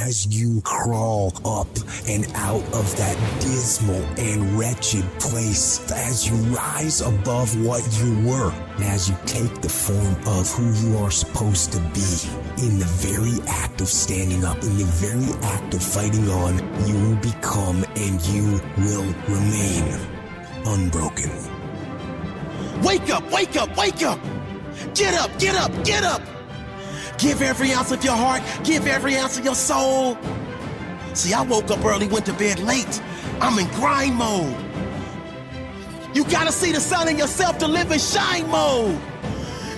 as you crawl up and out of that dismal and wretched place, as you rise above what you were, and as you take the form of who you are supposed to be, in the very act of standing up, in the very act of fighting on, you will become and you will remain unbroken. Wake up, wake up, wake up! Get up, get up, get up! Give every ounce of your heart, give every ounce of your soul. See, I woke up early, went to bed late. I'm in grind mode. You gotta see the sun in yourself to live in shine mode.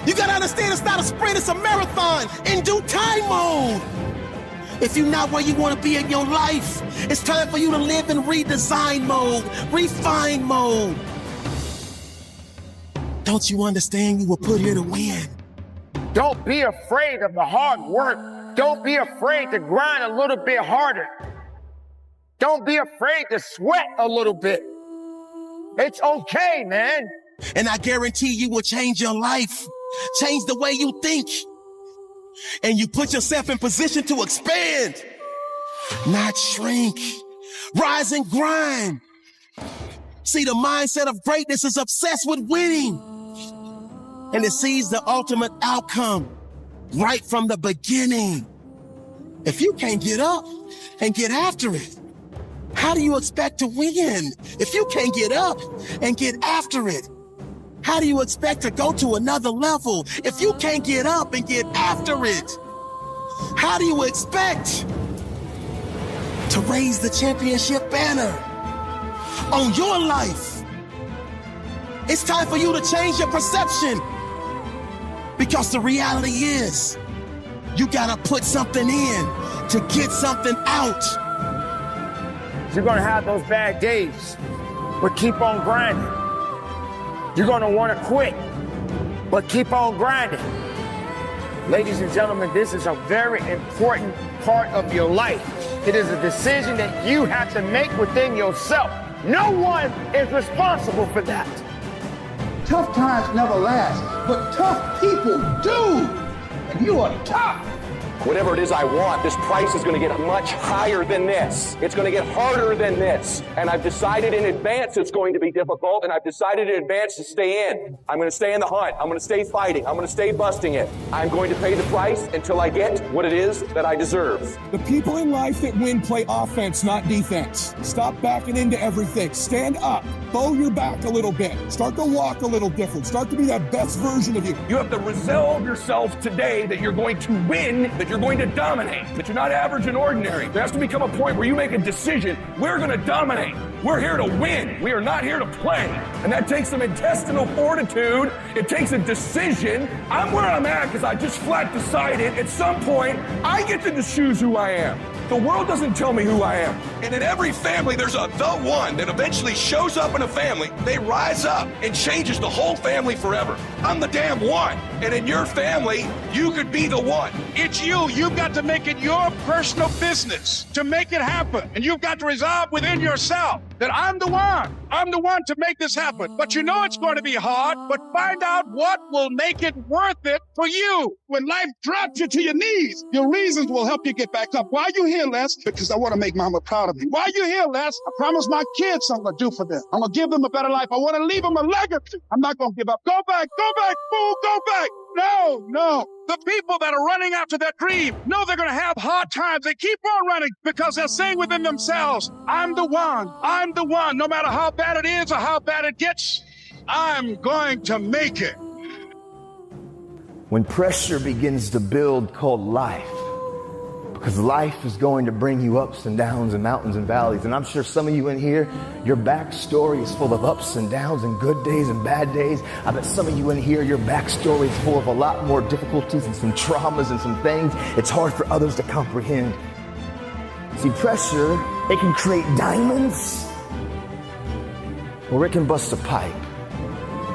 You gotta understand it's not a sprint, it's a marathon in due time mode. If you're not where you wanna be in your life, it's time for you to live in redesign mode, refine mode. Don't you understand you were put here to win? Don't be afraid of the hard work. Don't be afraid to grind a little bit harder. Don't be afraid to sweat a little bit. It's okay, man. And I guarantee you will change your life, change the way you think. And you put yourself in position to expand, not shrink. Rise and grind. See, the mindset of greatness is obsessed with winning. And it sees the ultimate outcome right from the beginning. If you can't get up and get after it, how do you expect to win? If you can't get up and get after it, how do you expect to go to another level? If you can't get up and get after it, how do you expect to raise the championship banner on your life? It's time for you to change your perception. Because the reality is, you gotta put something in to get something out. You're gonna have those bad days, but keep on grinding. You're gonna wanna quit, but keep on grinding. Ladies and gentlemen, this is a very important part of your life. It is a decision that you have to make within yourself. No one is responsible for that. Tough times never last, but tough people do. And you are tough. Whatever it is I want, this price is going to get much higher than this. It's going to get harder than this. And I've decided in advance it's going to be difficult, and I've decided in advance to stay in. I'm going to stay in the hunt. I'm going to stay fighting. I'm going to stay busting it. I'm going to pay the price until I get what it is that I deserve. The people in life that win play offense, not defense. Stop backing into everything. Stand up. Bow your back a little bit. Start to walk a little different. Start to be that best version of you. You have to resolve yourself today that you're going to win, that you're going to dominate, that you're not average and ordinary. There has to become a point where you make a decision. We're going to dominate. We're here to win. We are not here to play. And that takes some intestinal fortitude. It takes a decision. I'm where I'm at because I just flat decided at some point I get to choose who I am. The world doesn't tell me who I am. And in every family, there's the one that eventually shows up in a family. They rise up and changes the whole family forever. I'm the damn one. And in your family, you could be the one. It's you. You've got to make it your personal business to make it happen. And you've got to resolve within yourself that I'm the one. I'm the one to make this happen. But you know it's going to be hard, but find out what will make it worth it for you. When life drops you to your knees, your reasons will help you get back up. Why are you here, Les? Because I want to make mama proud of me. Why are you here, Les? I promised my kids something to do for them. I'm going to give them a better life. I want to leave them a legacy. I'm not going to give up. Go back, fool, go back. No. The people that are running after that dream know they're going to have hard times. They keep on running because they're saying within themselves, I'm the one. I'm the one. No matter how bad it is or how bad it gets, I'm going to make it. When pressure begins to build called life, because life is going to bring you ups and downs and mountains and valleys. And I'm sure some of you in here, your backstory is full of ups and downs and good days and bad days. I bet some of you in here, your backstory is full of a lot more difficulties and some traumas and some things it's hard for others to comprehend. See, pressure, it can create diamonds or it can bust a pipe.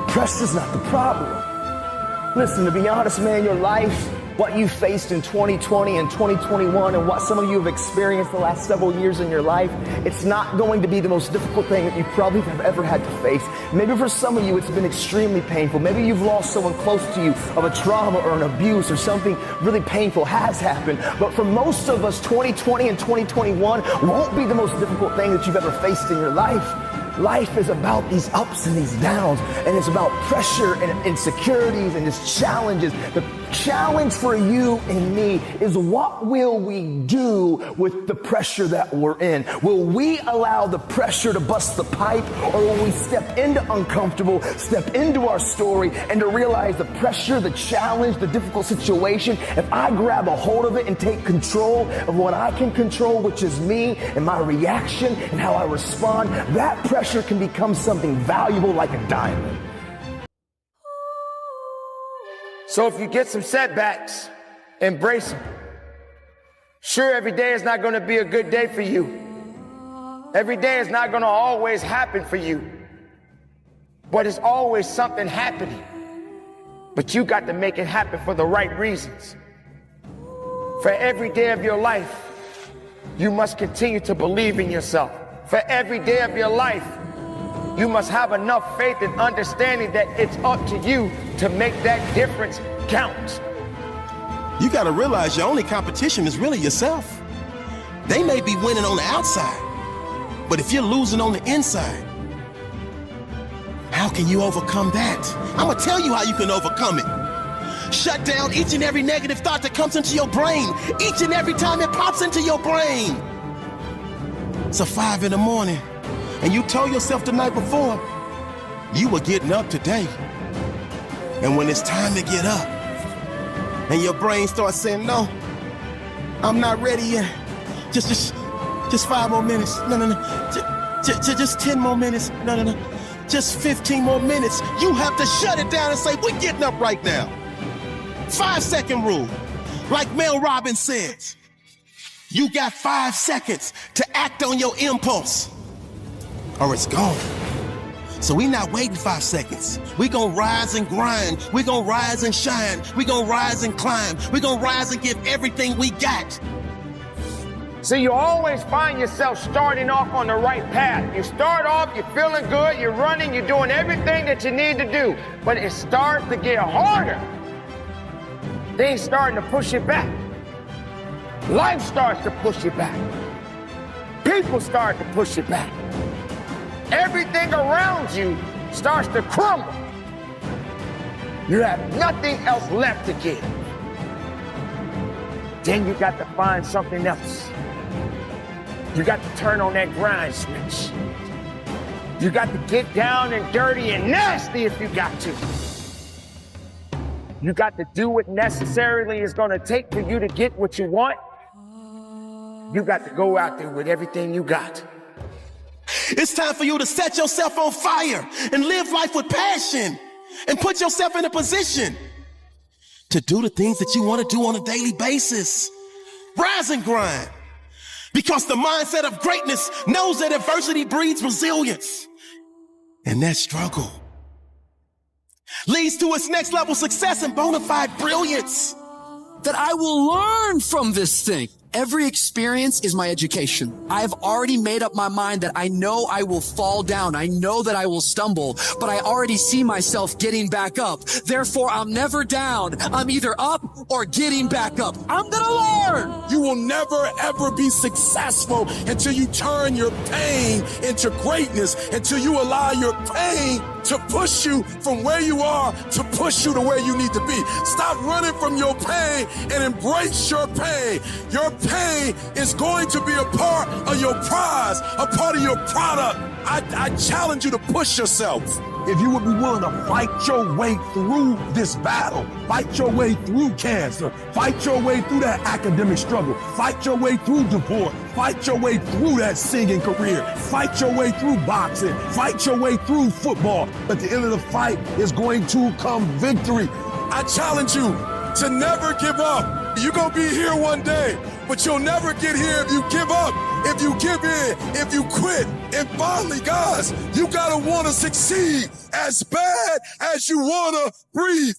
Pressure's not the problem. Listen, to be honest, man, your life what you faced in 2020 and 2021 and what some of you have experienced the last several years in your life, it's not going to be the most difficult thing that you probably have ever had to face. Maybe for some of you, it's been extremely painful. Maybe you've lost someone close to you of a trauma or an abuse, or something really painful has happened. But for most of us, 2020 and 2021 won't be the most difficult thing that you've ever faced in your life. Life is about these ups and these downs, and it's about pressure and insecurities and just challenges. The challenge for you and me is, what will we do with the pressure that we're in? Will we allow the pressure to bust the pipe, or will we step into uncomfortable, step into our story, and to realize the pressure, the challenge, the difficult situation, if I grab a hold of it and take control of what I can control, which is me and my reaction and how I respond, that pressure can become something valuable like a diamond. So if you get some setbacks, embrace them. Sure, every day is not going to be a good day for you. Every day is not going to always happen for you. But it's always something happening. But you got to make it happen for the right reasons. For every day of your life, you must continue to believe in yourself. For every day of your life, you must have enough faith and understanding that it's up to you to make that difference count. You gotta realize your only competition is really yourself. They may be winning on the outside, but if you're losing on the inside, how can you overcome that? I'm gonna tell you how you can overcome it. Shut down each and every negative thought that comes into your brain, each and every time it pops into your brain. It's 5 in the morning, and you told yourself the night before you were getting up today. And when it's time to get up, and your brain starts saying, no, I'm not ready yet. Just 5 more minutes. No. Just 10 more minutes. No. Just 15 more minutes. You have to shut it down and say, we're getting up right now. 5-second rule. Like Mel Robbins says, you got 5 seconds to act on your impulse, or it's gone. So we're not waiting 5 seconds. We're gonna rise and grind. We're gonna rise and shine. We're gonna rise and climb. We're gonna rise and give everything we got. So you always find yourself starting off on the right path. You start off, you're feeling good, you're running, you're doing everything that you need to do. But it starts to get harder. Things starting to push you back. Life starts to push you back. People start to push you back. Everything around you starts to crumble. You have nothing else left to give. Then you got to find something else. You got to turn on that grind switch. You got to get down and dirty and nasty if you got to. You got to do what necessarily is going to take for you to get what you want. You got to go out there with everything you got. It's time for you to set yourself on fire and live life with passion and put yourself in a position to do the things that you want to do on a daily basis. Rise and grind. Because the mindset of greatness knows that adversity breeds resilience. And that struggle leads to its next level success and bona fide brilliance. That I will learn from this thing. Every experience is my education. I've already made up my mind that I know I will fall down. I know that I will stumble, but I already see myself getting back up. Therefore, I'm never down. I'm either up or getting back up. I'm gonna learn. You will never, ever be successful until you turn your pain into greatness, until you allow your pain to push you from where you are to push you to where you need to be. Stop running from your pain and embrace your pain. Your pain is going to be a part of your prize, a part of your product. I challenge you to push yourself. If you would be willing to fight your way through this battle, fight your way through cancer, fight your way through that academic struggle, fight your way through divorce, fight your way through that singing career, fight your way through boxing, fight your way through football. At the end of the fight is going to come victory. I challenge you to never give up. You're going to be here one day, but you'll never get here if you give up, if you give in, if you quit. And finally, guys, you got to want to succeed as bad as you want to breathe.